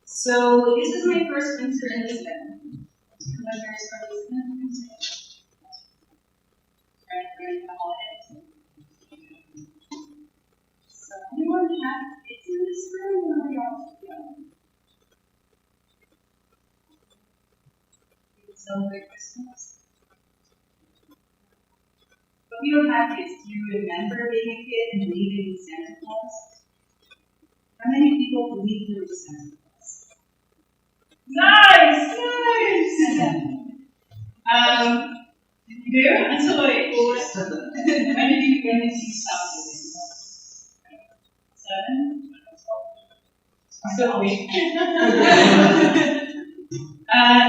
So this is my first winter in Lisbon. Pleasures for Lisbon. Ready for the holidays. So anyone have kids in this room, or are we all together? You can celebrate Christmas. But we don't have kids. Do you remember being a kid and believing in Santa Claus? How many people believe there was Santa Claus? Nice! You do? Until like when did you stop doing that? 7? So wait.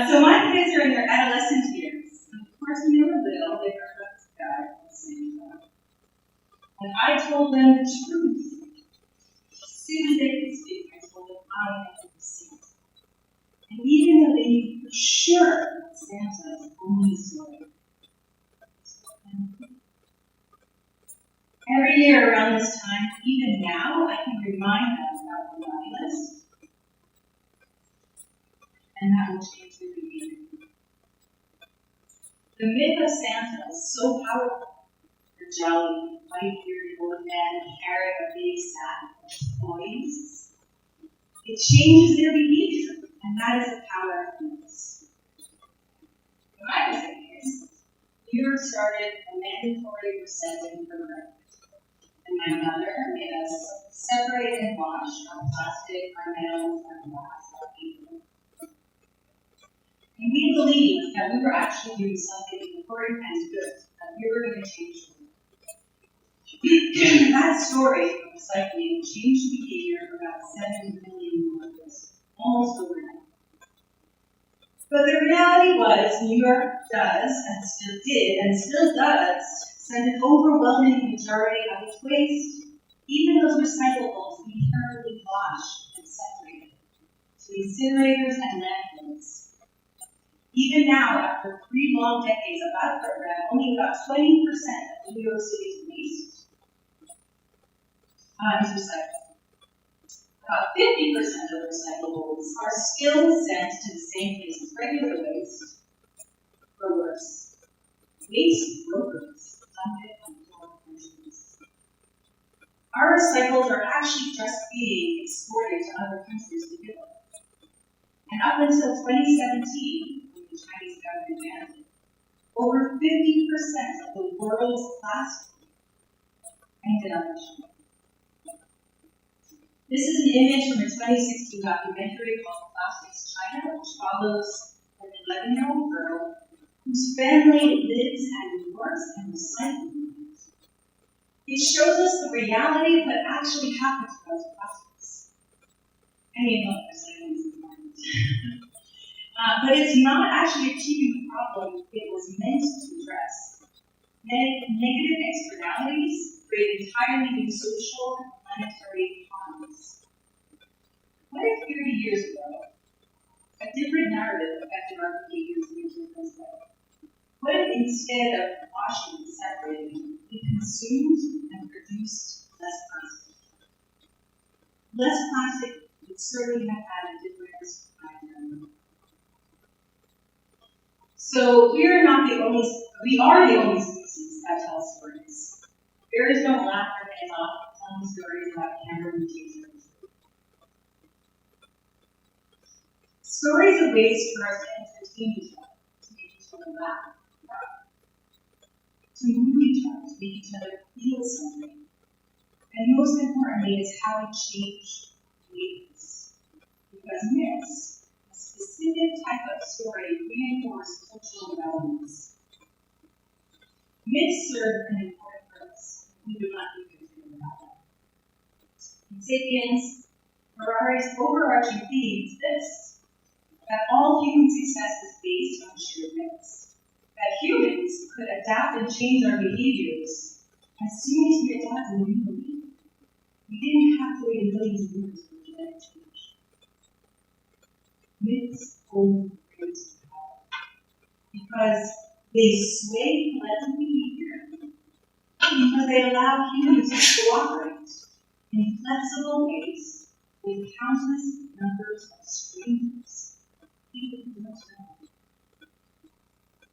So my kids are in their adolescent years. And of course, when they were little, they heard about this guy called Santa. And I told them the truth. As soon as they could speak, I told them I am the Santa. And even though they knew for sure that Santa is only a story, every year around this time, even now, I can remind them about the naughty list. And that will change their behavior. The myth of Santa is so powerful. The jolly, white-bearded old man carrying a big sack of toys. It changes their behavior, and that is the power of myths. When I was a kid, New York started a mandatory recycling program. And my mother made us separate and wash our plastic, our metals, our glass, our paper. And we believed that we were actually doing something important and good, that we were going to change the world. That story of recycling changed the behavior of about 7 million workers, almost overnight. But the reality was, New York does, and still does, send an overwhelming majority of its waste, even those recyclables we carefully wash and separate, to incinerators and landfills. Even now, after 3 long decades of that program, only about 20% of New York City's waste is recycled. About 50% of recyclables are still sent to the same place as regular waste, or worse, waste brokers dump it on foreign countries. Our recyclables are actually just being exported to other countries to give up. And up until 2017, the Chinese government banned it, over 50% of the world's plastic ended up in China. This is an image from a 2016 documentary called Plastics China, which follows an 11-year-old girl whose family lives and works in recycling. It shows us the reality of what actually happens to those plastics. I mean, look, recycling is important. But it's not actually achieving the problem it was meant to address. Negative externalities create entirely new social and planetary harms. What if 30 years ago, a different narrative affected our behaviors in this way? What if instead of washing and separating, we consumed and produced less plastic? Less plastic would certainly have had a different impact. So we are the only species that tell stories. There is no laughter hands off telling stories about camera mutations. Stories of ways for us to entertain each other, to make each other laugh, to move each other, to make each other feel something. And most importantly is how we change behaviors. Because myths, a specific type of story, reinforce cultural developments. Myths serve an important purpose. We would not be concerned about that. In Sapiens, Harari's overarching theme is this: that all human success is based on shared myths. That humans could adapt and change our behaviors as soon as we adapt a new belief. We didn't have to wait millions of years for genetic change. Myths hold great power because they sway collective behavior, because they allow humans to cooperate, in flexible ways with countless numbers of strangers, people who don't know.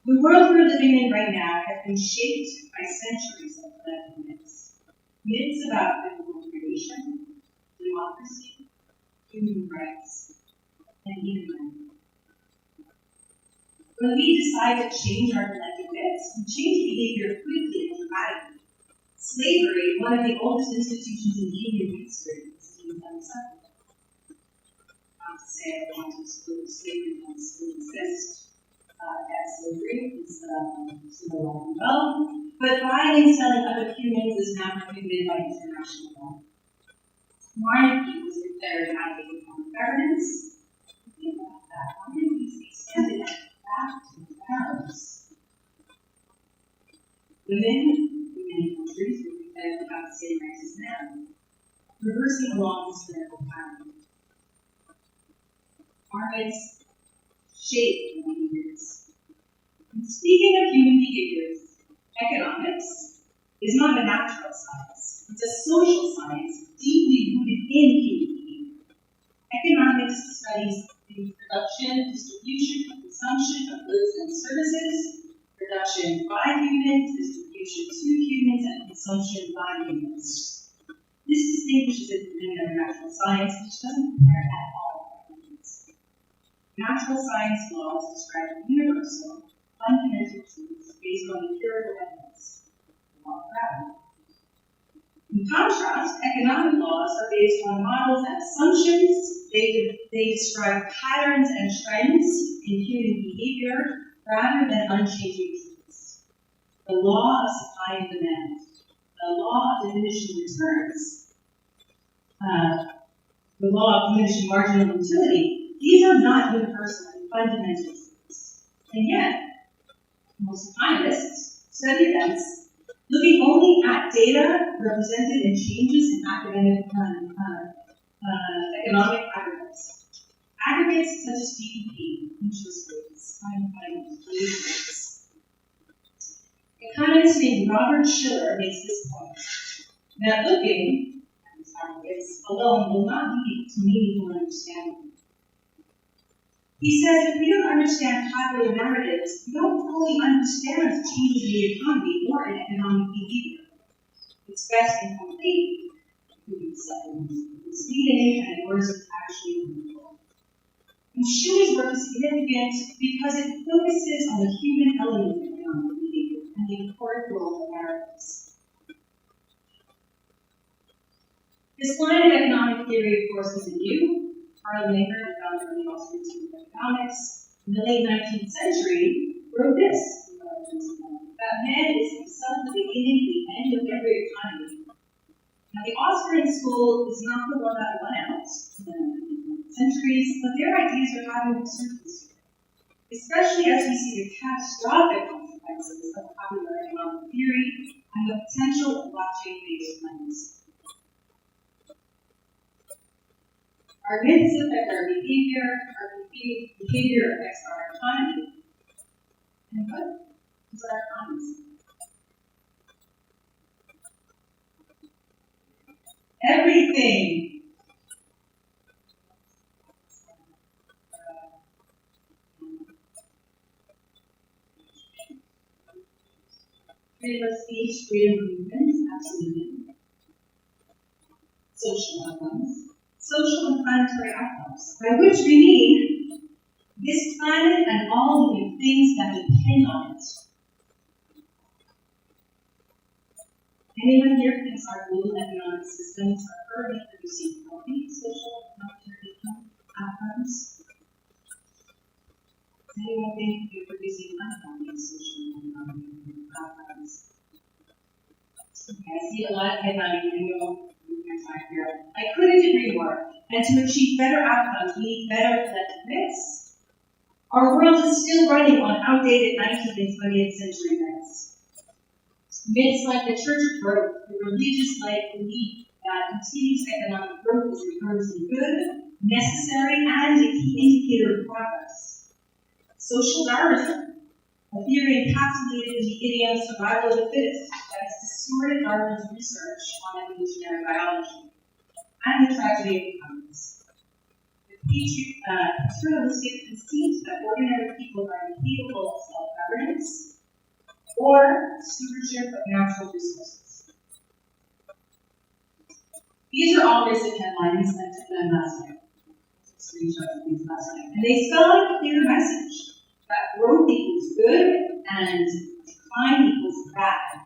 The world we're living in right now has been shaped by centuries of collective myths. Myths about biblical creation, democracy, human rights, and even men. When we decide to change our collective myths, we change behavior quickly and dramatically. Slavery, one of the oldest institutions in human history, is deemed unacceptable. Not to say I want to exclude slavery doesn't still exist. That slavery is still alive and well, but buying and selling other humans is now prohibited by international law. Monarchy was declared outdated on governance. Think about that. Monarchies extended back to the pharaohs. Women in many countries were declared to have the same rights as men, reversing along historical pattern. Markets shape human behaviors. And speaking of human behaviors, economics is not a natural science. It's a social science deeply rooted in human behavior. Economics studies the production, distribution, and consumption of goods and services, production by humans, distribution to humans, and consumption by humans. This distinguishes it from any other natural science, which doesn't care at all about humans. Natural science laws describe universal, fundamental truths based on empirical evidence, the law of gravity. In contrast, economic laws are based on models and assumptions. They describe patterns and trends in human behavior rather than unchanging truths. The law of supply and demand, the law of diminishing returns, the law of diminishing marginal utility, these are not universal and fundamental truths. And yet, most economists study events looking only at data represented in changes in academic economic aggregates. Aggregates such as GDP, interest rates, unemployment, wage rates. Economist named Robert Shiller makes this point, that looking at these aggregates alone will not lead to meaningful understanding. He says if we don't understand popular narratives, we don't fully understand changes in the economy or in economic behavior. It's best incomplete, misleading, and worse, it's actually harmful. And Schiller's work is significant because it focuses on the human element of economic behavior and the important role of narratives. This line of economic theory, of course, isn't new. Karl Mayer, the founder of the Austrian School of Economics, in the late 19th century, wrote this, that man is himself the beginning, the end of every economy. Now, the Austrian school is not the one that won out in the centuries, but their ideas are having a surface here, especially as we see the catastrophic consequences of popular economic theory and the potential of blockchain-based finance. Our myths affect our behavior affects our economy. And what is our economy? Everything. Freedom of speech, freedom of movement, absolutely. Social outcomes. Social and planetary outcomes, by which we mean this planet and all living things that depend on it. Anyone here thinks our global economic systems are currently producing healthy social and planetary outcomes? Does anyone think you're producing unhealthy social and economic outcomes? Okay, I see a lot of headlining and you'll I couldn't agree more. And to achieve better outcomes, we need better collective myths. Our world is still running on outdated 19th and 20th century myths. Myths like the Church of Growth, the religious-like belief that continuous economic growth is inherently good, necessary, and a key indicator of progress. Social Darwinism, a theory encapsulated in the idiom survival of the fittest, that has distorted Darwin's research on evolutionary biology. and the tragedy it becomes. The paternalistic conceit that ordinary people are incapable of self-governance or stewardship of natural resources. These are all recent headlines that took them last night. Screenshots of these last night. And they spell out a clear message that growth equals good and decline equals bad.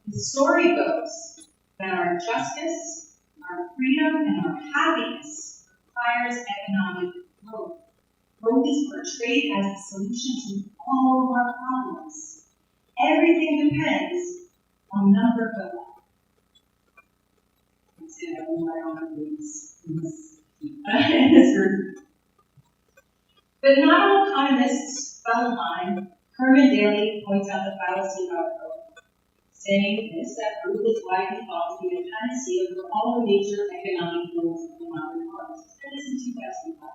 The story goes that our justice, our freedom, and our happiness requires economic growth. Growth is portrayed as the solution to all of our problems. Everything depends on number of life. I don't know in this group. But not all economists fell in line. Herman Daly points out the fallacy about growth, saying this, that growth is widely thought to be a panacea for all the major economic goals of the modern world. And this in 2005.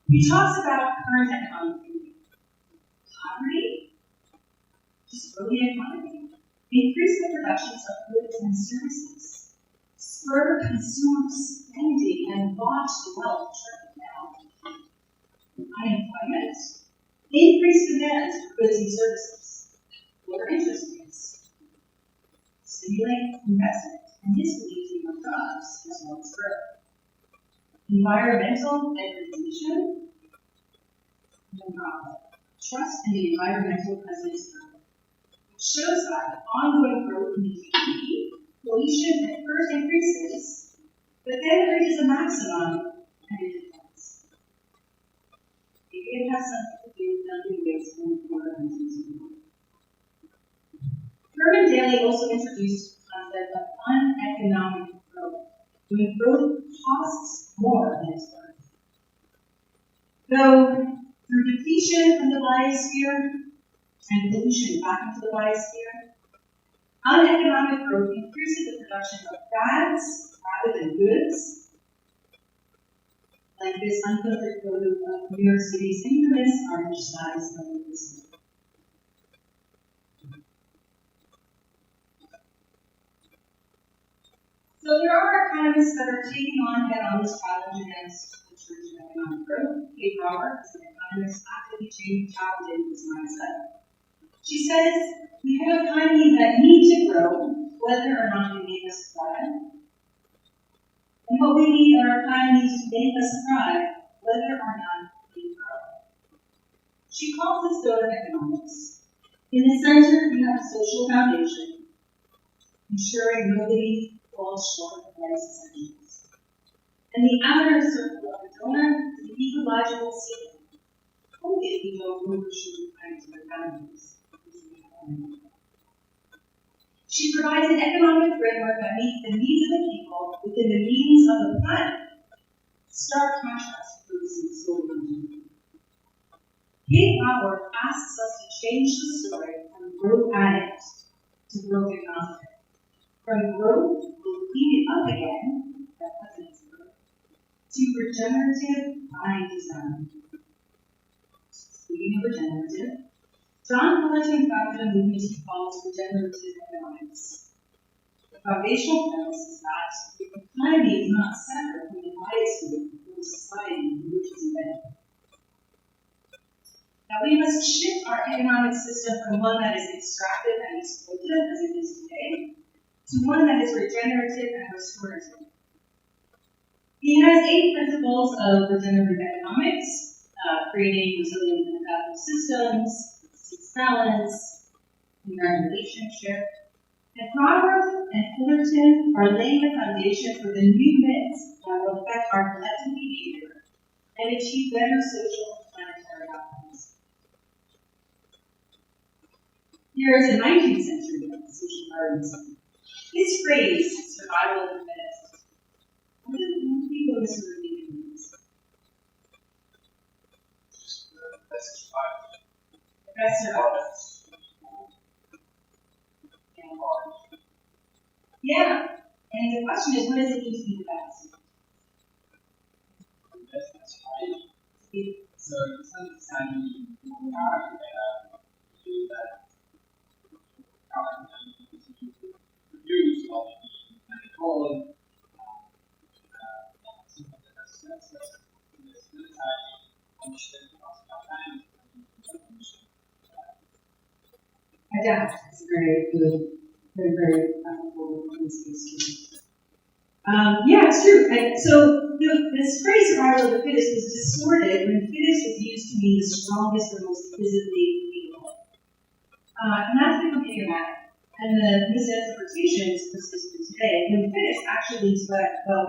He talks about current economic theory. Poverty, just grow the economy, increase the production of goods and services, spur consumer spending, and watch the wealth trickle down. Unemployment, increase demand for goods and services, lower interest rates, stimulate investment, and this will lead to more jobs as well as growth. Environmental degradation, no problem. Trust in the environmental presence growth, which shows that ongoing growth in the GDP, pollution at first increases, but then reaches a maximum and it declines. Maybe it has something to do with dumping waste from the environmental. Herman Daly also introduced the concept of uneconomic growth, when growth costs more than it's worth. Though through depletion from the biosphere and pollution back into the biosphere, uneconomic growth increases the production of bads rather than goods, like this unfiltered photo of New York City's infamous orange skies earlier this year. So there are economists that are taking on head-on this challenge against the Church of Economic Growth. Kate Roberts, an economist, actively challenging this mindset. She says, we have economies that need to grow, whether or not they make us thrive. And what we need are economies to make us thrive, whether or not we grow. She calls this donut economics. In the center, we have a social foundation, ensuring nobody falls short of life's essentials. And the outer circle of the donut is the ecological ceiling. Hopefully, we don't overshoot kinds of boundaries. She provides an economic framework that meets the needs of the people within the means of the planet. Stark contrast to producing solar. Kate Raworth asks us to change the story from growth addict to growth agnostic. From growth, we'll clean it up again, that wasn't growth, to regenerative by design. Speaking of regenerative, John Fullerton founded a movement he calls regenerative economics. The foundational premise is that the economy is not separate from the biosphere or the society in which it's embedded. Now we must shift our economic system from one that is extractive and exploitative, as it is today, to one that is regenerative and restorative. He has 8 principles of regenerative economics, creating resilient and adaptive systems, balance, and relationship. And Raworth and Fullerton are laying the foundation for the new myths that will affect our collective behavior and achieve better social and planetary outcomes. Here is a 19th century social Darwinism. This phrase, survival of the fittest, what do people necessarily mean? Yeah, and the question is, what does it mean to be the best? That's right. So, it's understanding how to do that. How to produce all the control adapt. It's a very good, very applicable in this case too. Yeah, it's true. So this phrase survival of the fittest was distorted when fittest was used to mean the strongest or most physically capable. And that's become idiomatic. And the misinterpretations persist to today. When fittest actually leads back well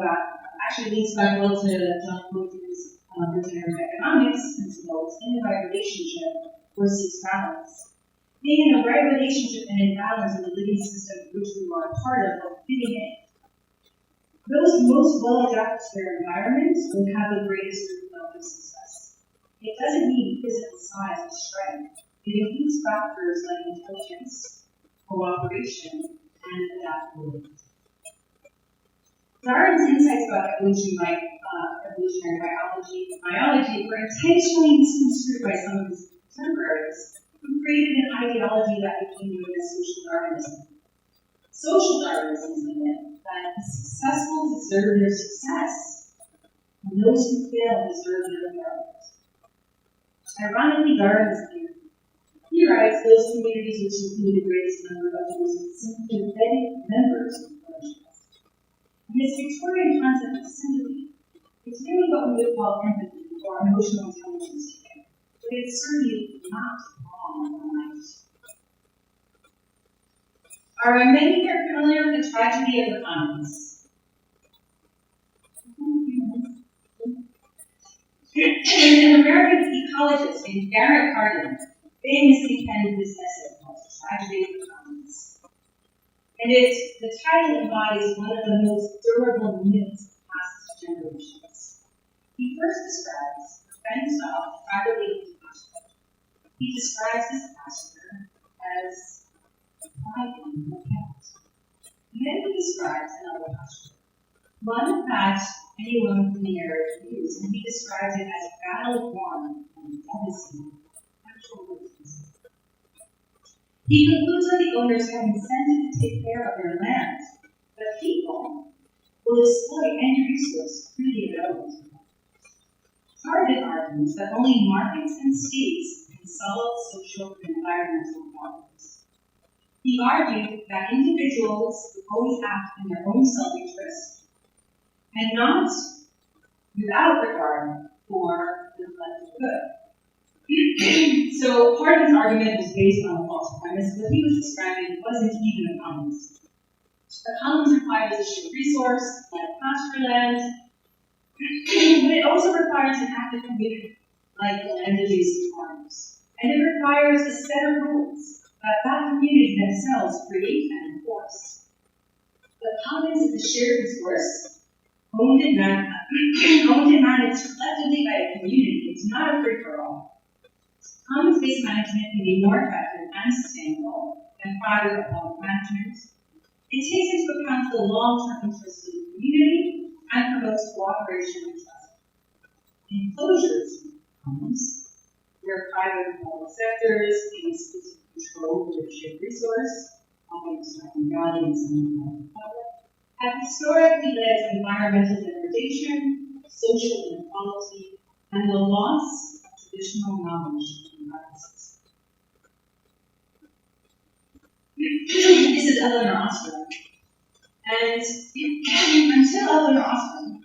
to John Quilty's regenerative economics principles in the right relationship or seeks balance. Being in the right relationship and in balance in the living system which we are a part of or fitting in. Those most well adapted to their environments will have the greatest relative success. It doesn't mean physical size or strength. It includes factors like intelligence, cooperation, and adaptability. Darwin's insights about evolution, like evolutionary biology, were intentionally misconstrued by some of his contemporaries who created an ideology that became known as social Darwinism. Social Darwinism is the myth that the successful deserve their success, and those who fail deserve their failure. Ironically, Darwin theorized those communities which include the greatest number of those sympathetic members of relationships. And this Victorian concept of sympathy is really what we would call empathy or emotional intelligence today, but it's certainly not wrong or right. Are many here familiar with the tragedy of the commons? An American ecologist named Garrett Hardin famously penned this essay called The Tragedy of the Commons. And the title embodies one of the most durable myths passed to generations. He first describes a fenced off, privately owned pasture. He describes this pasture as a pride in the cat. And then he describes another pasture, one that anyone from the area can use, and he describes it as battle-worn and devastating. He concludes that the owners have incentive to take care of their land, but people will exploit any resource freely available to them. Hardin argues that only markets and states can solve social and environmental problems. He argued that individuals would always act in their own self-interest and not without regard for the collective good. So Hardin's argument was based on a false premise. What he was describing wasn't even a commons. A commons requires a shared resource, like pasture land, but it also requires an active community, like the land adjacent farms. And it requires a set of rules that community themselves create and enforce. The commons is a shared resource, owned and managed collectively by a community. It's not a free-for-all. Commons-based management can be more effective and sustainable than private or public management. It takes into account the long-term interests of the community and promotes cooperation and trust. Enclosures commons, where private and public sectors gain exclusive control over the shared resource, often striking values in the public, have historically led to environmental degradation, social inequality, and the loss of traditional knowledge. This is Eleanor Ostrom. And until Eleanor Ostrom,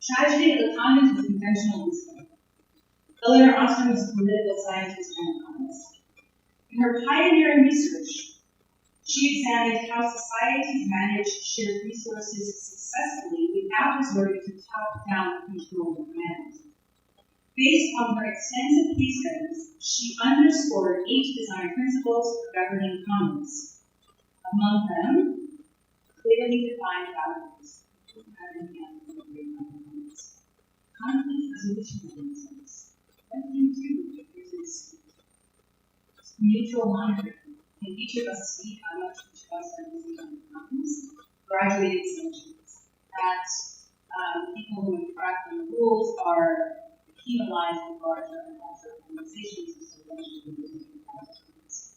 tragedy of the commons was conventional wisdom. Eleanor Ostrom was a political scientist and economist. In her pioneering research, she examined how societies manage shared resources successfully without resorting to top-down control and command. Based on her extensive case studies, she underscored 8 design principles for governing commons. Among them, clearly defined boundaries. Conflict resolution mechanisms. What do you do if there's this mutual monitoring? Can each of us see how much each of us are using on commons? Graduated sanctions. That people who infract the rules are penalized with larger and larger organizations and so eventually losing commons.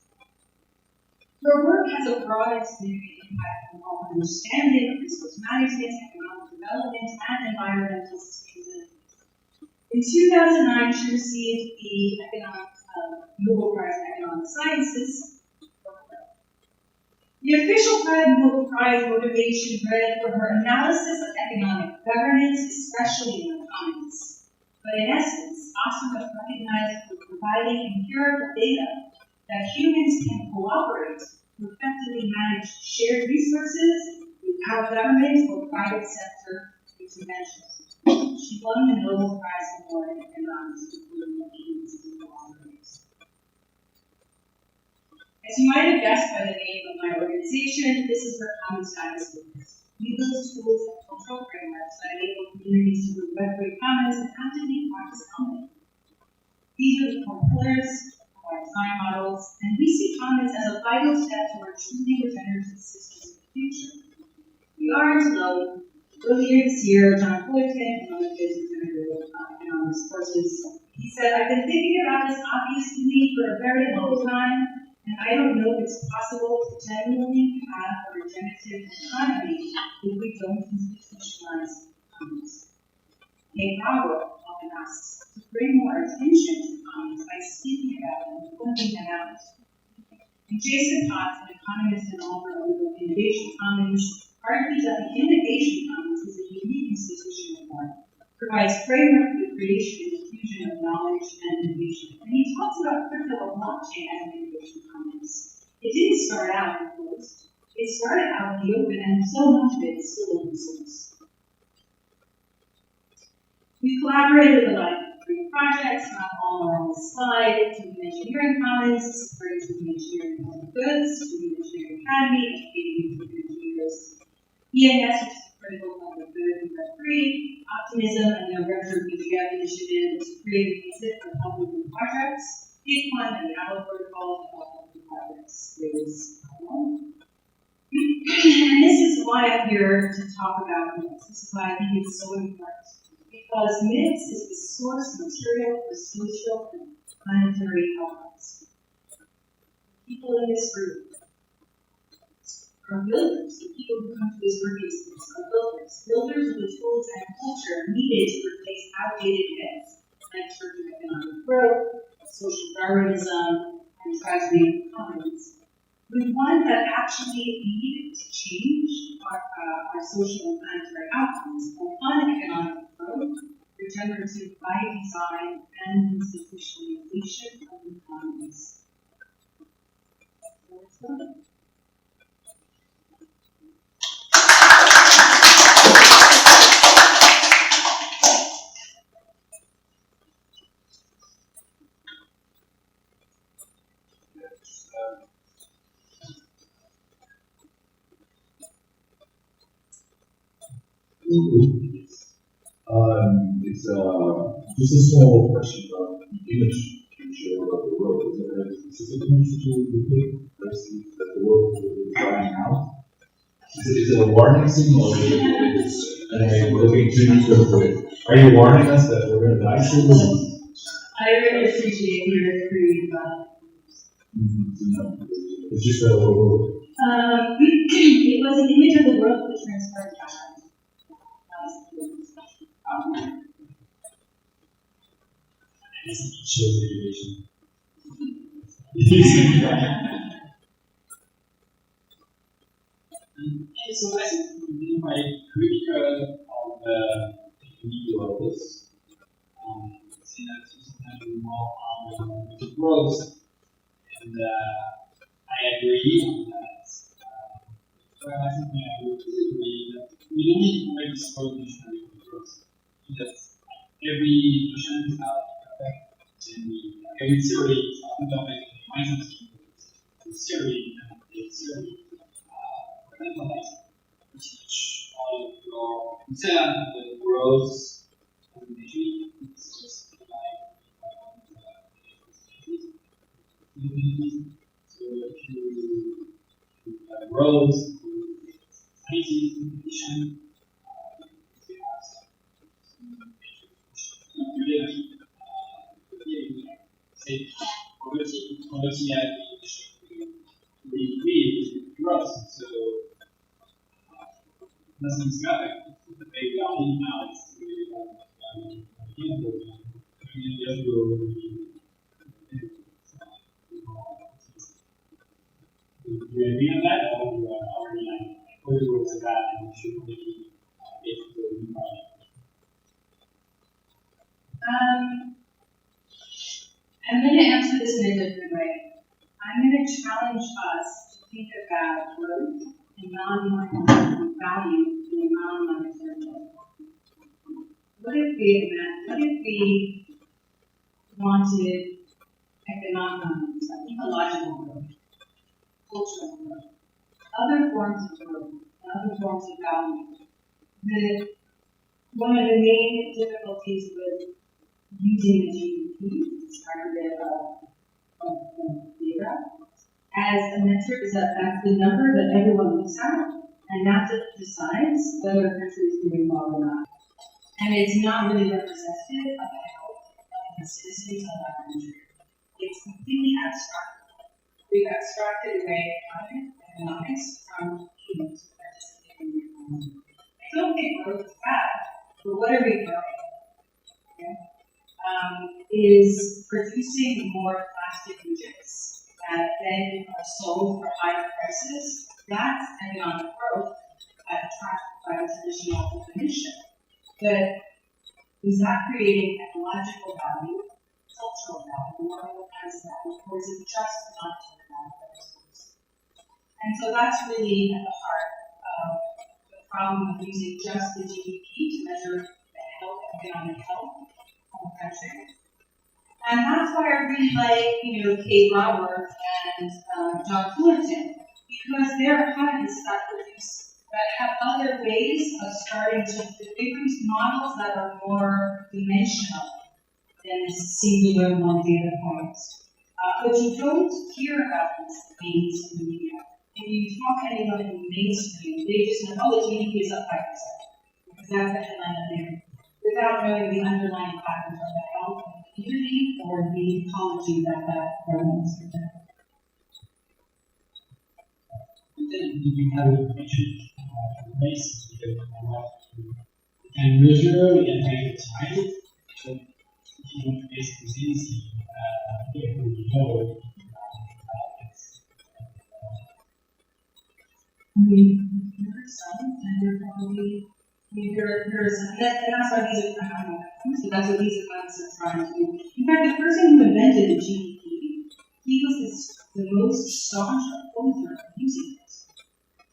Her work has a broad and significant impact on our understanding of resource management, economic development, and environmental sustainability. In 2009, she received the Nobel Prize in Economic Sciences, The official prize motivation read for her analysis of economic governance, especially in the commons. But in essence, Oscar was recognized for providing empirical data that humans can cooperate to effectively manage shared resources without government or private sector intervention. She won the Nobel Prize Award in economics for proving that humans can cooperate. As you might have guessed by the name of my organization, this is where common status lives. We build tools and cultural frameworks that enable communities to build Web3 commons and actively practice common. These are the core pillars of our design models, and we see commons as a vital step toward truly regenerative systems of the future. We are into low. Earlier this year, John Fullerton, one of his regenerative economics courses, he said, I've been thinking about this obviously for a very long time, and I don't know if it's possible to genuinely have a regenerative economy if we don't institutionalize commons. Kate Raworth often asks to bring more attention to commons by speaking about them and pointing them out. And Jason Potts, an economist and author of the Innovation Commons, argues that the Innovation Commons is a unique institutional form, provides framework for the creation and diffusion of knowledge and innovation. And he talks about crypto or blockchain as an innovation commons. It didn't start out closed. It started out in the open, and so much of it is still open source. We collaborated with a lot of free projects, not all are on this slide. Token Engineering Commons, supporting Token Engineering Public Goods, Token Engineering Academy, educating token engineers. ENS, which is a critical public good in Web3, Optimism, and the Retro BGF initiative to create a exit for public good projects. Bitcoin and the Apple protocol for public projects is and this is why I'm here to talk about myths. This is why I think it's so important. Because myths is the source material for social and planetary outcomes. People in this group are builders. The people who come to this workspace are builders. Builders of the tools and culture needed to replace outdated myths like church of economic growth, social Darwinism, and tragedy of commons. With one that actually lead to change our social and planetary outcomes on economic growth, regenerative by design, and institutionalization of economies. So let's go. It's just a small question about the image you showed of the world. Is there a specific image that you depict that the world is dying out? Is it a warning signal, or are you looking too deep? Are you warning us that we're going to die soon? I really appreciate your creative No, it's just a little. it was an image of the world that transferred back. So I think we be quite critical of the individuals. See that sometimes more on the growth, and I agree on that. But I think I would disagree that we don't need to make this whole dictionary for growth. Because every notion is not perfect, and every theory is not perfect. The theory and the theory teach all of your concern with growth and energy. It's just like so if you growth, sciences, innovation, you have some say poverty as we growth. So nothing's got the big value now. It's really do you agree on that? towards that, and we should really get into a new I'm going to answer this in a different way. I'm going to challenge us to think about growth and non-monetary value in a non-monetary way. What if we wanted economic, ecological growth, cultural growth, other forms of growth, other forms of value? One of the main difficulties with using the GDP as part of data as a metric is that that's the number that everyone looks at, and that's what decides whether a country is doing well or not. And it's not really representative of the health of the citizens of our country. It's completely abstract. We've abstracted away economics from humans participating in the economy. I don't think growth is bad, but what are we growing? Okay. Is producing more plastic widgets that then are sold for higher prices. That's economic growth attracted by the traditional definition. But is that creating ecological value, cultural value, or what kind of value, or is it just monetary value? And so that's really at the heart of the problem of using just the GDP to measure the health, economic health of a country. And that's why I really like, Kate Raworth and John Fullerton, because they're economists that have other ways of starting to produce models that are more dimensional than singular one data points. But you don't hear about this in mainstream media. If you talk to anyone in mainstream, they just know, the GDP is up 5%, because that's the headline of there, without knowing the underlying factors of the health of the community or the ecology that government is protecting. Then you have information basically you can measure the entire time, so if you basically see if we know There are some, and there are probably, there's, and that's why these are, so that's what these economists are trying to do. In fact, the person who invented the GDP, he was the most staunch opposer of using it.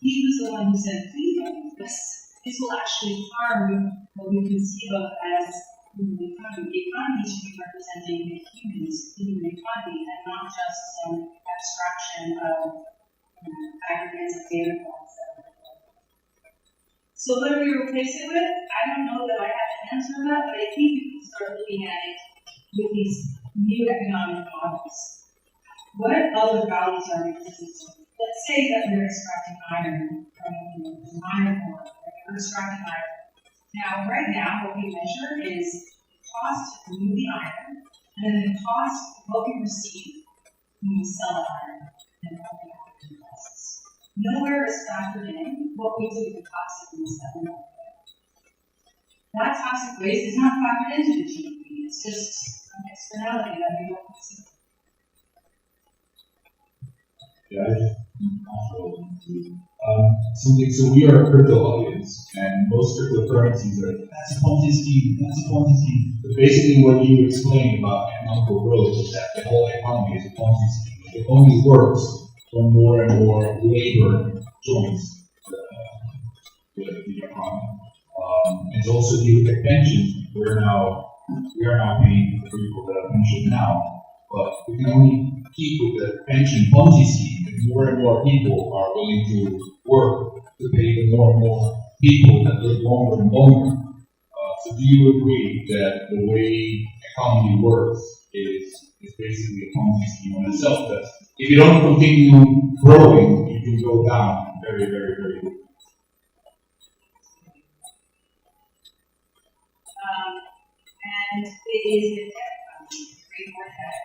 He was the one who said, please don't, this will actually harm what we conceive of as the economy. The economy should be representing the humans in the economy and not just some abstraction of aggregates of data points. So what do we replace it with? I don't know that I have an answer to that, but I think we can start looking at it with these new economic models. What other values are we producing? Let's say that we're extracting iron from iron ore. We're extracting iron. Now, right now, what we measure is the cost to remove the iron, and then the cost of what we receive when we sell the iron, and what we have to costs. Nowhere is factored in what we do with the toxic waste that we don't get. That toxic waste is not factored into the GDP. It's just an externality that we don't consider. So we are a crypto audience, and most cryptocurrencies are that's a Ponzi scheme. But basically, what you explained about economic growth is that the whole economy is a Ponzi scheme. It only works when more and more labor joins the economy. It's also due to pensions. We are now paying for people that are pensioned now, but we can only keep with the pension Ponzi scheme if more and more people are willing to work to pay the more and more people that live longer and longer. So do you agree that the way economy works is basically a Ponzi scheme on itself? That if you don't continue growing, you can go down very, very, very quickly. And it is the debt economy, create more debt.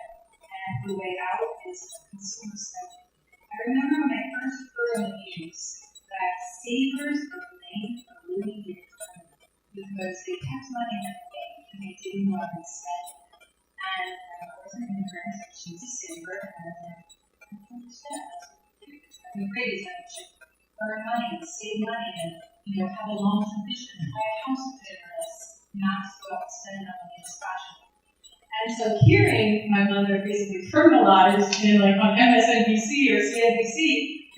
And the way out is consumer spending. I remember when I first heard on the news that savers were blamed for losing their economy because they kept money in the bank and they didn't go out and spend it. And I wasn't in the rent, she's a saver, and I was like, I don't understand. That's what we do. I mean, great is that we should earn money, save money, and, have a long-term vision, buy a house with it, or not to go out and spend it on the latest fashion. And so hearing my mother basically criminalized on MSNBC or CNBC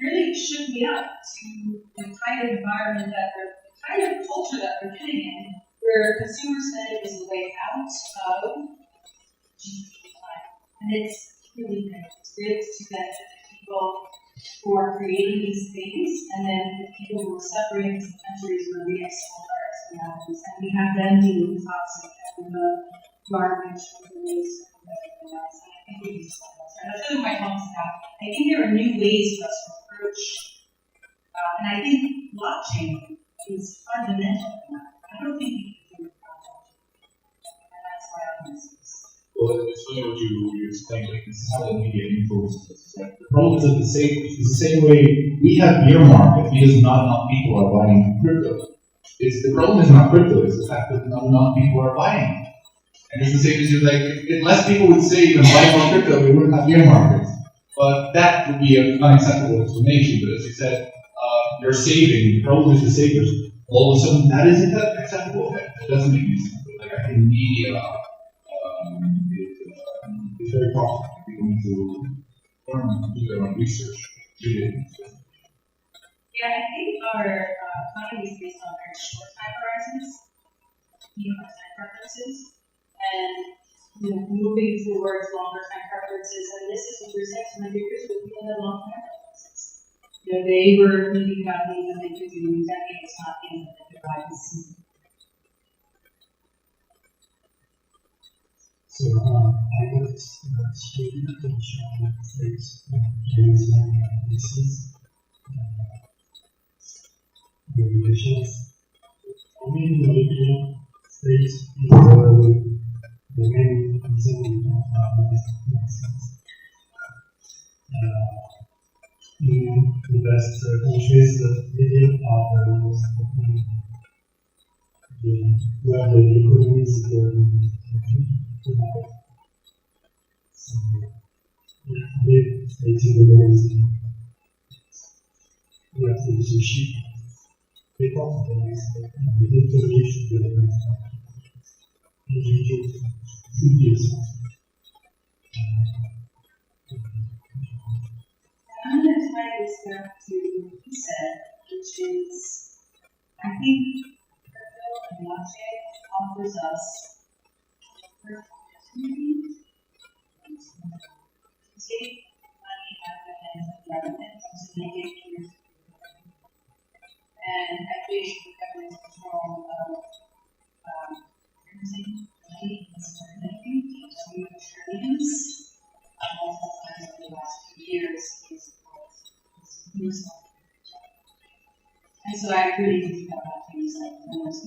really shook me up to the kind of environment the kind of culture that we're getting in, where consumer spending is the way out of GDP decline. And it's really great. It's great to get the people who are creating these things, and then the people who are suffering in countries where we export our externalities, and we have them being toxic and the garbage and the waste and everything else. And I think we need to stop that. That's really my thoughts about. I think there are new ways for us to approach, and I think blockchain is fundamental in that. I don't think we can do it without blockchain, and that's why I'm in this. Well, it's funny what you explained, like this is how the media influences us. Like, the problem is that it's the same way we have beer market because not enough people are buying crypto. The problem is not crypto, it's the fact that not enough people are buying. And it's the same as if less people would save and buy more crypto, we wouldn't have beer markets. But that would be an unacceptable explanation. But as you said, you're saving, the problem is the savers. All of a sudden, that isn't acceptable. That doesn't make any sense. But I think media it's very profitable. People need to learn and do their own research. Yeah, I think our economy is based on very short time horizons, time preferences, and moving towards longer time preferences. And this is what we're saying to my viewers with people that long time preferences. They were thinking about things that they could do in decades, not things that they could buy this season. So I would straight attention on states analysis, regulations. Only in the European states is the main concern of this nonsense. In the best countries, the median are the most where the economy is going. So, we stated the reason we have to shift the confidence and the information to the individual should be I'm going to tie this back to what you said, which is, I think crypto and blockchain offers us opportunity to take money out of the hands of government to make it peer-to-peer. And activation of government control of printing money and circulating to trillions multiple times over the last few years is useful. And so I really think about things like the best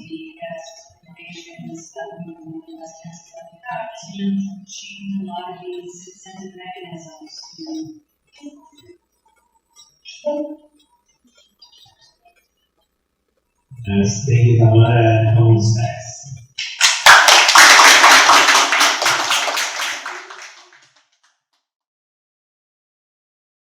regulations that we investments that we have to change a lot of these incentive mechanisms to Thank you, Tamara.